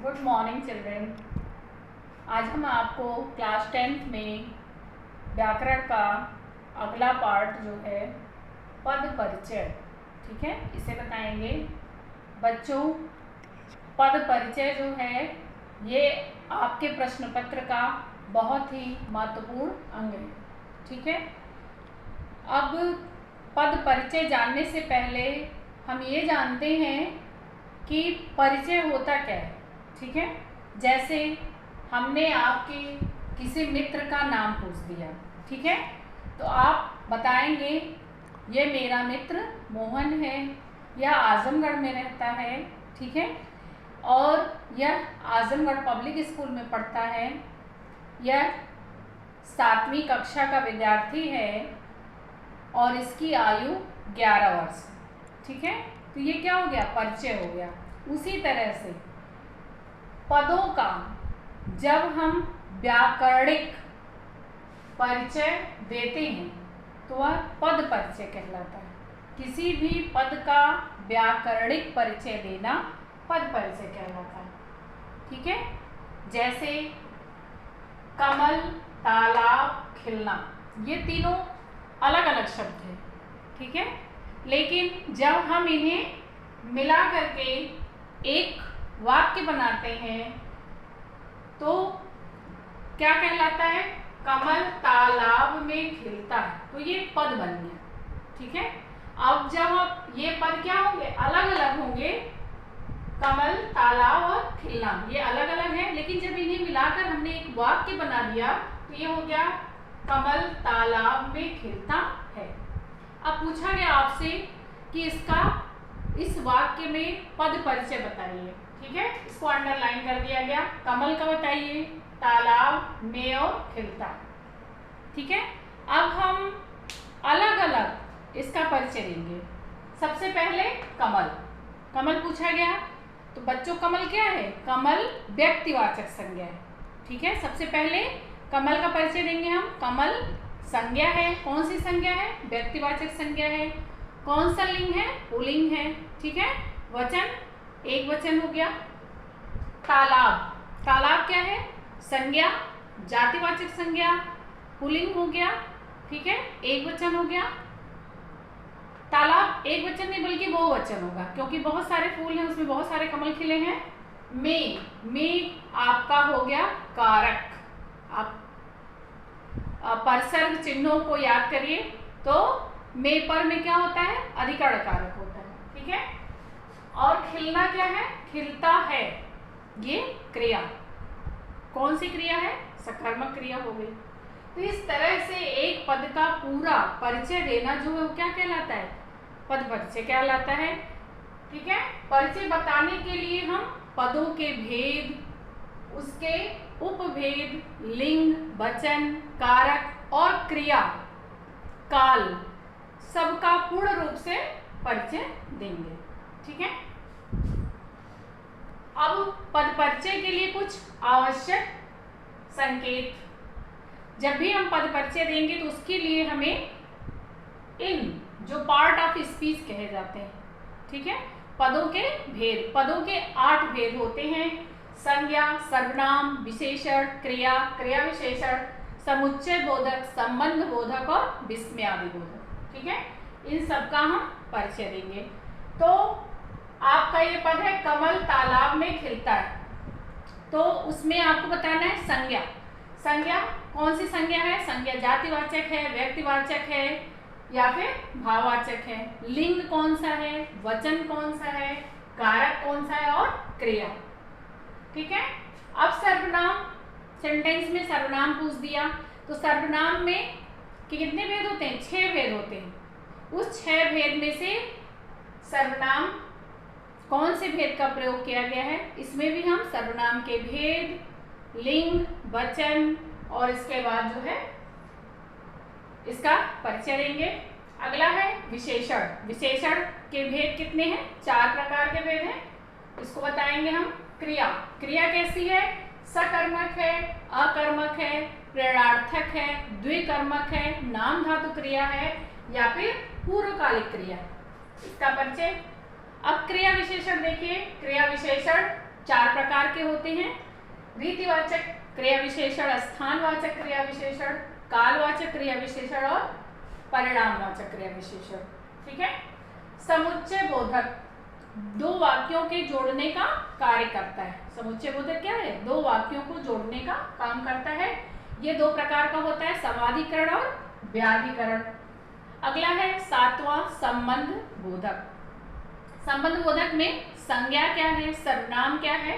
Good morning children. आज हम आपको क्लास 10th में व्याकरण का अगला पार्ट जो है पद परिचय, ठीक है, इसे बताएंगे। बच्चों, पद परिचय जो है ये आपके प्रश्न पत्र का बहुत ही महत्वपूर्ण अंग है, ठीक है। अब पद परिचय जानने से पहले हम ये जानते हैं कि परिचय होता क्या है, ठीक है। जैसे हमने आपके किसी मित्र का नाम पूछ दिया, ठीक है, तो आप बताएंगे ये मेरा मित्र मोहन है, यह आजमगढ़ में रहता है, ठीक है, और यह आजमगढ़ पब्लिक स्कूल में पढ़ता है, यह 7वीं कक्षा का विद्यार्थी है और इसकी आयु 11 वर्ष, ठीक है। तो ये क्या हो गया, परिचय हो गया। उसी तरह से पदों का जब हम व्याकरणिक परिचय देते हैं तो वह पद परिचय कहलाता है। किसी भी पद का व्याकरणिक परिचय देना पद परिचय कहलाता है, ठीक है। जैसे कमल, तालाब, खिलना, ये तीनों अलग अलग शब्द हैं, ठीक है, लेकिन जब हम इन्हें मिला करके एक वाक्य बनाते हैं तो क्या कहलाता है, कमल तालाब में खिलता है, तो ये पद बन गया, ठीक है। अब जब ये पद क्या होंगे, अलग अलग होंगे, कमल, तालाब और खिलना ये अलग अलग है, लेकिन जब इन्हें मिलाकर हमने एक वाक्य बना दिया तो ये हो गया कमल तालाब में खिलता है। अब पूछा गया आपसे कि इस वाक्य में पद परिचय बताइए, ठीक है, इसको अंडरलाइन कर दिया गया। कमल का बताइए, तालाब में और खिलता, ठीक है। अब हम अलग अलग इसका परिचय देंगे। सबसे पहले कमल, कमल पूछा गया तो बच्चों कमल क्या है, कमल व्यक्तिवाचक संज्ञा है, ठीक है। सबसे पहले कमल का परिचय देंगे हम। कमल संज्ञा है, कौन सी संज्ञा है, व्यक्तिवाचक संज्ञा है। कौन सा लिंग है, पुल्लिंग है, ठीक है। वचन एक वचन हो गया। तालाब, तालाब क्या है, संज्ञा, जातिवाचक संज्ञा, पुल्लिंग हो गया, ठीक है, एक वचन हो गया। तालाब एक वचन नहीं बल्कि बहुवचन होगा, क्योंकि बहुत सारे फूल हैं, उसमें बहुत सारे कमल खिले हैं। में आपका हो गया कारक। आप परसर्ग चिन्हों को याद करिए तो में पर में क्या होता है, अधिकरण कारक होता है, ठीक है। और खिलना क्या है, खिलता है, ये क्रिया, कौन सी क्रिया है, सकर्मक क्रिया हो गई। तो इस तरह से एक पद का पूरा परिचय देना जो है वो क्या कहलाता है, पद परिचय कहलाता है, ठीक है। परिचय बताने के लिए हम पदों के भेद, उसके उपभेद, लिंग, वचन, कारक और क्रिया, काल, सबका पूर्ण रूप से परिचय देंगे, ठीक है। अब पद परिचय के लिए कुछ आवश्यक संकेत, जब भी हम पद परिचय देंगे तो उसके लिए हमें इन जो पार्ट ऑफ स्पीच कहे जाते हैं, ठीक है। पदों के भेद, पदों के 8 भेद होते हैं। संज्ञा, सर्वनाम, विशेषण, क्रिया, क्रिया विशेषण, समुच्चय बोधक, संबंध बोधक और विस्मयादि बोधक, ठीक है। इन सब का हम परिचय देंगे। तो आपका ये पद है कमल तालाब में खिलता है, तो उसमें आपको बताना है संज्ञा। संज्ञा कौन सी संज्ञा है, संज्ञा जातिवाचक है, व्यक्तिवाचक है या फिर भाववाचक है। लिंग कौन सा है, वचन कौन सा है, कारक कौन सा है और क्रिया, ठीक है। अब सर्वनाम, सेंटेंस में सर्वनाम पूछ दिया तो सर्वनाम में कितने भेद होते हैं, 6 भेद होते हैं। उस 6 भेद में से सर्वनाम कौन से भेद का प्रयोग किया गया है, इसमें भी हम सर्वनाम के भेद, लिंग, वचन और इसके बाद जो है इसका परिचय देंगे। अगला है विशेषण। विशेषण के भेद कितने हैं, 4 प्रकार के भेद हैं, इसको बताएंगे हम। क्रिया, क्रिया कैसी है, सकर्मक है, अकर्मक है, प्रेरणार्थक है, द्विकर्मक है, नाम धातु क्रिया है या फिर पूर्वकालिक क्रिया, इसका परिचय। अब क्रिया विशेषण देखिए, क्रिया विशेषण 4 प्रकार के होते हैं। रीतिवाचक क्रिया विशेषण, स्थानवाचक क्रिया विशेषण, कालवाचक क्रिया विशेषण और परिणामवाचक क्रिया विशेषण। ठीक है। समुच्चय बोधक 2 वाक्यों के जोड़ने का कार्य करता है। समुच्चय बोधक क्या है? 2 वाक्यों को जोड़ने का काम करता है। ये 2 प्रकार का होता है, समाधिकरण और व्याधिकरण। अगला है 7वां संबंध बोधक। संबंध बोधक में संज्ञा क्या है, सर्वनाम क्या है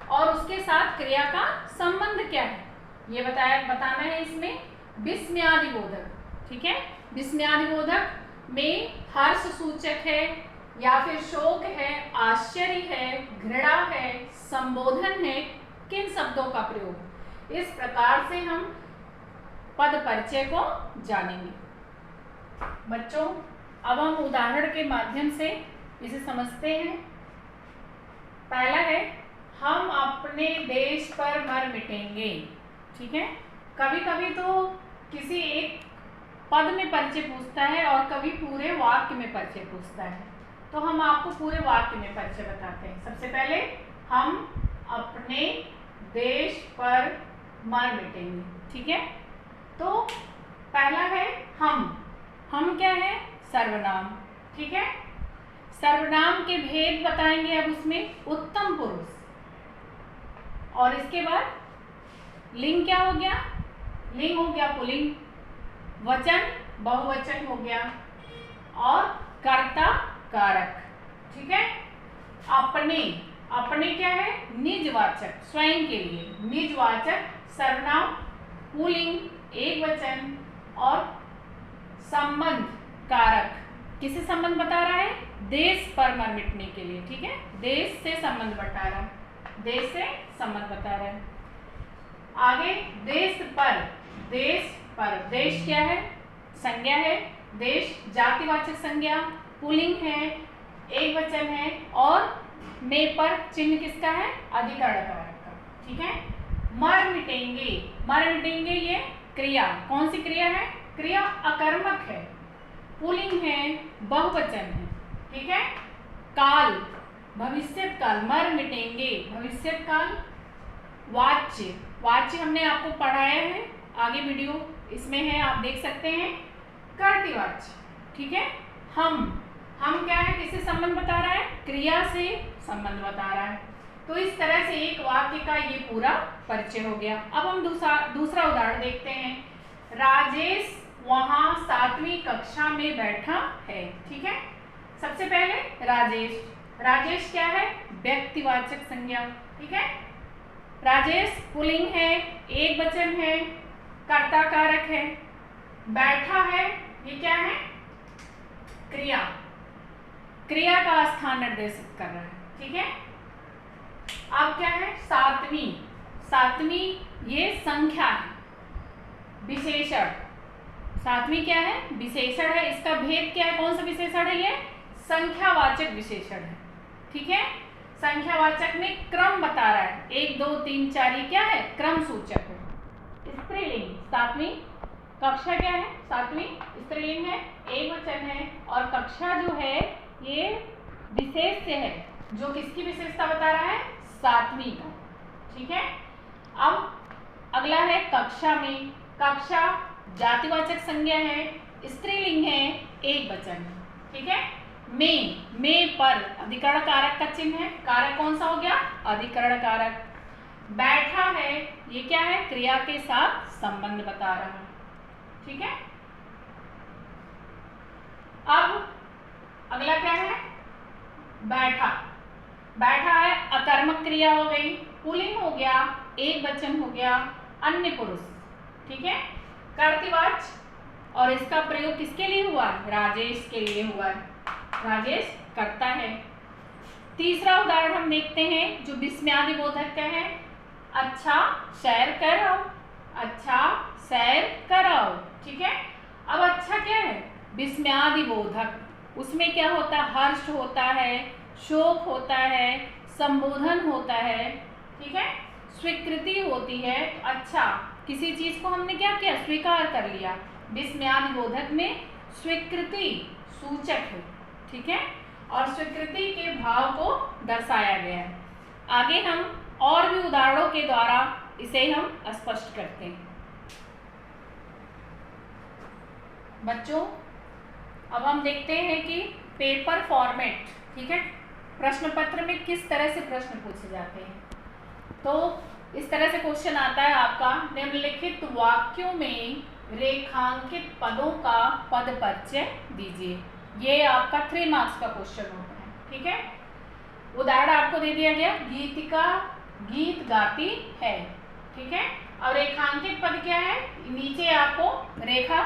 और उसके साथ क्रिया का संबंध क्या है, ये बताना है इसमें। विस्मयादि बोधक, ठीक है। विस्मयादि बोधक में हर्ष सूचक है या फिर शोक है, आश्चर्य है, घृणा है, संबोधन है, किन शब्दों का प्रयोग। इस प्रकार से हम पद परिचय को जानेंगे। बच्चों, अब हम उदाहरण के माध्यम से इसे समझते हैं। पहला है, हम अपने देश पर मर मिटेंगे। ठीक है। कभी कभी तो किसी एक पद में परिचय पूछता है और कभी पूरे वाक्य में परिचय पूछता है, तो हम आपको पूरे वाक्य में परिचय बताते हैं। सबसे पहले, हम अपने देश पर मर मिटेंगे। ठीक है। तो पहला है हम क्या है? सर्वनाम। ठीक है। सर्वनाम के भेद बताएंगे अब उसमें। उत्तम पुरुष, और इसके बाद लिंग क्या हो गया? लिंग हो गया पुल्लिंग, वचन बहुवचन हो गया और कर्ता कारक। ठीक है। अपने क्या है? निजवाचक, स्वयं के लिए निजवाचक सर्वनाम, पुल्लिंग एक वचन और संबंध कारक। किसे संबंध बता रहा है? देश पर मर मिटने के लिए। ठीक है। देश से संबंध बता रहा है, देश से संबंध बता रहा है। आगे देश पर, देश क्या है? संज्ञा है। देश जातिवाचक संज्ञा, पुल्लिंग है, एक वचन है और में पर चिन्ह किसका है? अधिकरण कारक का। ठीक है। मर मिटेंगे ये क्रिया, कौन सी क्रिया है? क्रिया अकर्मक है, पुल्लिंग है, बहुवचन है। ठीक है। काल, भविष्यत काल, मर मिटेंगे भविष्यत काल। वाच्य हमने आपको पढ़ाया है, आगे वीडियो इसमें है, आप देख सकते हैं। कर्तृवाच्य। ठीक है। हम क्या है? किससे संबंध बता रहा है? क्रिया से संबंध बता रहा है। तो इस तरह से एक वाक्य का ये पूरा परिचय हो गया। अब हम दूसरा उदाहरण देखते हैं। राजेश वहां 7वीं कक्षा में बैठा है। ठीक है। सबसे पहले राजेश क्या है? व्यक्तिवाचक संज्ञा। ठीक है। राजेश पुल्लिंग है, एक वचन है, कर्ता कारक है। बैठा है, ये क्या है? क्रिया का स्थान निर्देशित कर रहा है। ठीक है। अब क्या है? 7वीं ये संख्या है, विशेषण। 7वीं क्या है? विशेषण है। इसका भेद क्या है? कौन सा विशेषण है ये? संख्यावाचक विशेषण है। ठीक है। संख्यावाचक में क्रम बता रहा है, 1 2 3 4, ये क्या है? क्रम सूचक है। स्त्रीलिंग, 7वीं कक्षा क्या है? 7वीं स्त्रीलिंग है, एक वचन है और कक्षा जो है ये विशेष से है, जो किसकी विशेषता बता रहा है? 7वीं का। ठीक है। अब अगला है कक्षा में। कक्षा जातिवाचक संज्ञा है, स्त्रीलिंग है, एक वचन है। ठीक है। में पर अधिकरण कारक का चिन्ह है। कारक कौन सा हो गया? अधिकरण कारक। बैठा है, ये क्या है? क्रिया के साथ संबंध बता रहा है। ठीक है। अब अगला क्या है? बैठा है, अकर्मक क्रिया हो गई, पुल्लिंग हो गया, एक वचन हो गया, अन्य पुरुष। ठीक है। कर्तृवाच्य, और इसका प्रयोग किसके लिए हुआ? राजेश के लिए हुआ है। राजेश करता है। तीसरा उदाहरण हम देखते हैं जो विस्मयादि बोधक का है। अच्छा सैर कराओ, अच्छा सैर कराओ। ठीक है। अब अच्छा क्या है? विस्मयादि बोधक। उसमें क्या होता है? हर्ष होता है, शोक होता है, संबोधन होता है। ठीक है। स्वीकृति होती है। अच्छा, किसी चीज को हमने क्या किया? स्वीकार कर लिया। विस्मयादि बोधक में स्वीकृति सूचक है। ठीक है। और स्वीकृति के भाव को दर्शाया गया है। आगे हम और भी उदाहरणों के द्वारा इसे हम स्पष्ट करते हैं। बच्चों, अब हम देखते हैं कि पेपर फॉर्मेट, ठीक है, प्रश्न पत्र में किस तरह से प्रश्न पूछे जाते हैं। तो इस तरह से क्वेश्चन आता है आपका, निम्नलिखित वाक्यों में रेखांकित पदों का पद परिचय दीजिए। ये आपका 3 मार्क्स का क्वेश्चन होता है, ठीक है। उदाहरण आपको दे दिया गया, गीतिका गीत गाती है, ठीक है। और रेखांकित पद क्या है, नीचे आपको रेखा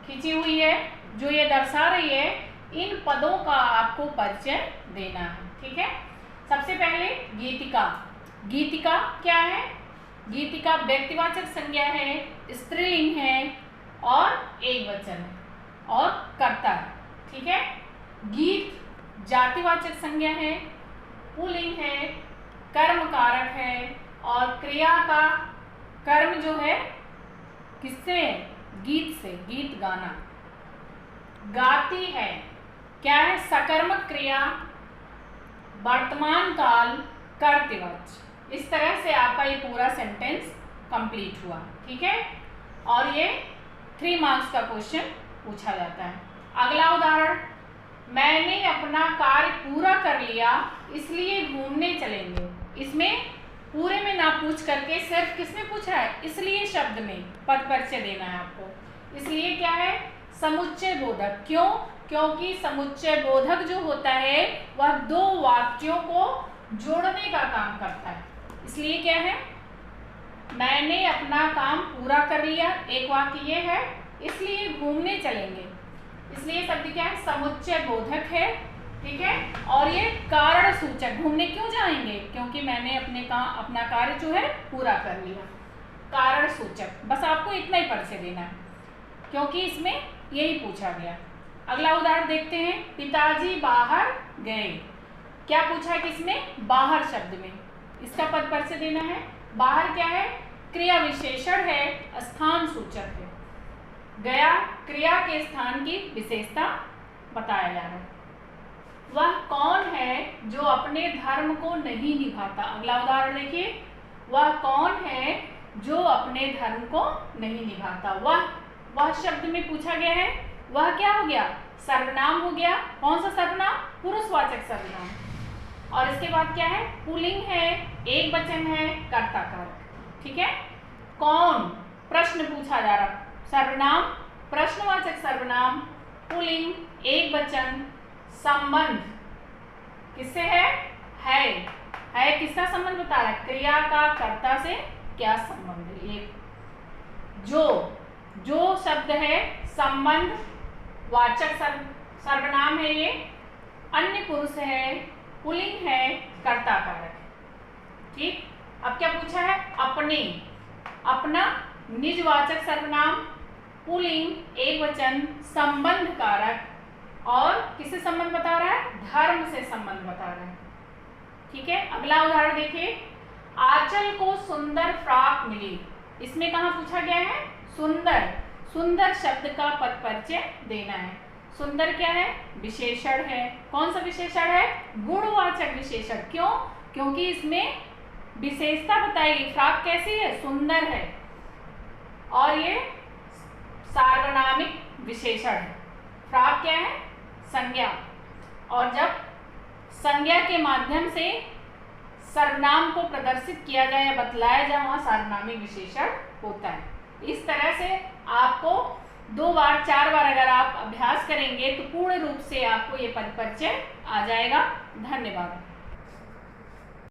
खींची हुई है जो ये दर्शा रही है, इन पदों का आपको परिचय देना है, ठीक है। सबसे पहले गीतिका। गीतिका क्या है, गीतिका व्यक्तिवाचक संज्ञा है, स्त्रीलिंग है और एकवचन है और कर्ता है, ठीक है। गीत जातिवाचक संज्ञा है, पुल्लिंग है, कर्म कारक है और क्रिया का कर्म जो है किससे है, गीत से, गीत गाना। गाती है क्या है, सकर्मक क्रिया, वर्तमान काल, कर्तृवाच्य। इस तरह से आपका ये पूरा सेंटेंस कंप्लीट हुआ, ठीक है। और ये 3 मार्क्स का क्वेश्चन पूछा जाता है। अगला उदाहरण, मैंने अपना कार्य पूरा कर लिया इसलिए घूमने चलेंगे। इसमें पूरे में ना पूछ करके सिर्फ किसमें पूछ रहा है, इसलिए शब्द में पद परिचय देना है आपको। इसलिए क्या है, समुच्चय बोधक। क्यों, क्योंकि समुच्चय बोधक जो होता है वह 2 वाक्यों को जोड़ने का काम करता है। इसलिए क्या है, मैंने अपना काम पूरा कर लिया, एक वाक्य ये है, इसलिए घूमने चलेंगे। इसलिए शब्द क्या है, समुच्चय बोधक है, ठीक है। और ये कारण सूचक, घूमने क्यों जाएंगे, क्योंकि मैंने अपना कार्य जो है पूरा कर लिया, कारण सूचक। बस आपको इतना ही परिचय देना है क्योंकि इसमें यही पूछा गया। अगला उदाहरण देखते हैं, पिताजी बाहर गए। क्या पूछा है, किसमें, बाहर शब्द में। इसका पद परिचय देना है। बाहर क्या है, क्रिया विशेषण है, स्थान सूचक है। गया क्रिया के स्थान की विशेषता बताया जा रहा है। वह कौन है जो अपने धर्म को नहीं निभाता। अगला उदाहरण देखिए, वह कौन है जो अपने धर्म को नहीं निभाता। वह शब्द में पूछा गया है, वह क्या हो गया, सर्वनाम हो गया। कौन सा सर्वनाम, पुरुषवाचक सर्वनाम। और इसके बाद क्या है, पुल्लिंग है, एक वचन है, कर्ता कारक, ठीक है। कौन प्रश्न पूछा जा रहा, सर्वनाम, प्रश्नवाचक सर्वनाम, पुल्लिंग, एक वचन, संबंध किससे है किसका संबंध बता रहा है, क्रिया का कर्ता से क्या संबंध है। ये जो शब्द है संबंध वाचक सर्वनाम है, ये अन्य पुरुष है, पुल्लिंग है, कर्ता कारक है, ठीक। अब क्या पूछा है, अपने, अपना निजवाचक सर्वनाम, पुल्लिंग, एक वचन, संबंध कारक और किससे संबंध बता रहा है, धर्म से संबंध बता रहा है, ठीक है। अगला उदाहरण देखिए, आंचल को सुंदर फ्रॉक मिली। इसमें कहाँ पूछा गया है, सुंदर। सुंदर शब्द का पद परिचय देना है। सुंदर क्या है, विशेषण है। कौन सा विशेषण है, गुणवाचक विशेषण। क्यों, क्योंकि इसमें विशेषता बताएगी, फ्रॉक कैसी है, सुंदर है। और ये सार्वनामिक विशेषण है। फ्रॉक क्या है, संज्ञा। और जब संज्ञा के माध्यम से सर्वनाम को प्रदर्शित किया जाए या बतलाया जाए, वहां सार्वनामिक विशेषण होता है। इस तरह से आपको 2 बार 4 बार अगर आप अभ्यास करेंगे तो पूर्ण रूप से आपको ये पद परिचय आ जाएगा। धन्यवाद।